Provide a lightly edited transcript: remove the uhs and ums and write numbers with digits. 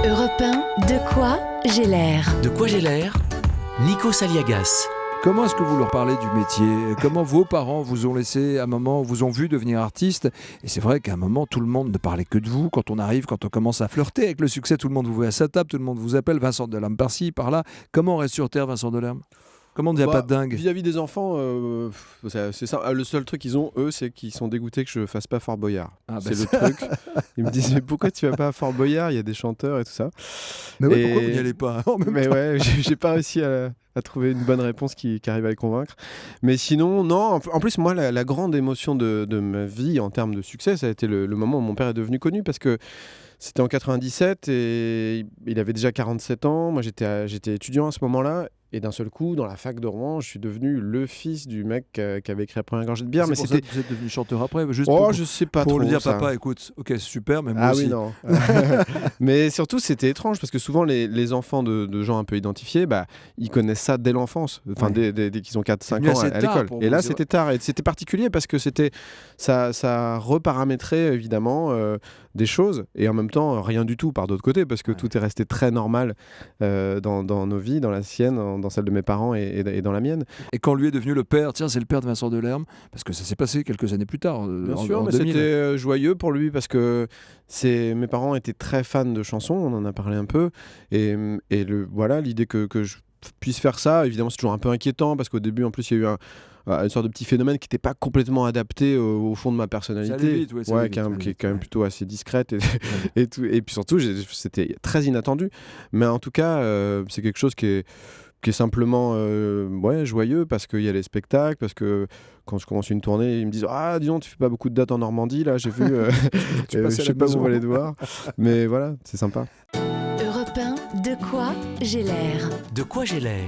Europe 1, de quoi j'ai l'air? De quoi j'ai l'air? Nico Saliagas. Comment est-ce que vous leur parlez du métier? Comment vos parents vous ont laissé, à un moment, vous ont vu devenir artiste? Et c'est vrai qu'à un moment, tout le monde ne parlait que de vous. Quand on arrive, quand on commence à flirter avec le succès, tout le monde vous voit à sa table, tout le monde vous appelle Vincent Delerme par-ci, par-là. Comment on reste sur Terre, Vincent Delerme? Comment on ne devient pas de dingue? Vis-à-vis des enfants, c'est ça. Le seul truc qu'ils ont, eux, c'est qu'ils sont dégoûtés que je fasse pas Fort Boyard. C'est le truc. Ils me disent, mais pourquoi tu vas pas à Fort Boyard? Il y a des chanteurs et tout ça. Mais ouais, pourquoi vous n'y allez pas en même temps? Ouais, j'ai pas réussi à trouver une bonne réponse qui arrive à les convaincre. Mais sinon, non. En plus, moi, la grande émotion de ma vie en termes de succès, ça a été le moment où mon père est devenu connu, parce que c'était en 97 et il avait déjà 47 ans. Moi, j'étais étudiant à ce moment-là. Et d'un seul coup, dans la fac de Rouen, je suis devenu le fils du mec qui avait écrit la première gorgée de bière. C'est pour ça que vous êtes devenu chanteur après, juste je sais pas pour trop lui dire, ça. papa, écoute, ok, c'est super, mais moi aussi. Oui, non. Mais surtout, c'était étrange parce que souvent, les enfants de gens un peu identifiés, ils connaissent ça dès l'enfance, dès qu'ils ont 4-5 ans à l'école. Et là, c'était tard. Et c'était particulier parce que ça reparamétrait évidemment des choses et en même temps rien du tout par d'autre côté, parce que tout est resté très normal dans nos vies, dans la sienne, dans celle de mes parents et dans la mienne. Et quand lui est devenu le père, tiens, c'est le père de Vincent Delerme, parce que ça s'est passé quelques années plus tard. Bien en sûr, mais 2000. c'était joyeux pour lui parce que mes parents étaient très fans de chansons, on en a parlé un peu, et l'idée que je puisse faire ça, évidemment c'est toujours un peu inquiétant parce qu'au début en plus il y a eu une sorte de petit phénomène qui n'était pas complètement adapté au fond de ma personnalité, qui est quand même plutôt assez discrète et tout. Et puis surtout c'était très inattendu, mais en tout cas c'est quelque chose qui est simplement joyeux parce qu'il y a les spectacles, parce que quand je commence une tournée, ils me disent « Ah, dis donc, tu fais pas beaucoup de dates en Normandie, là, j'ai vu, je sais pas où on va aller te voir. » Mais voilà, c'est sympa. Europe 1, de quoi j'ai l'air? De quoi j'ai l'air?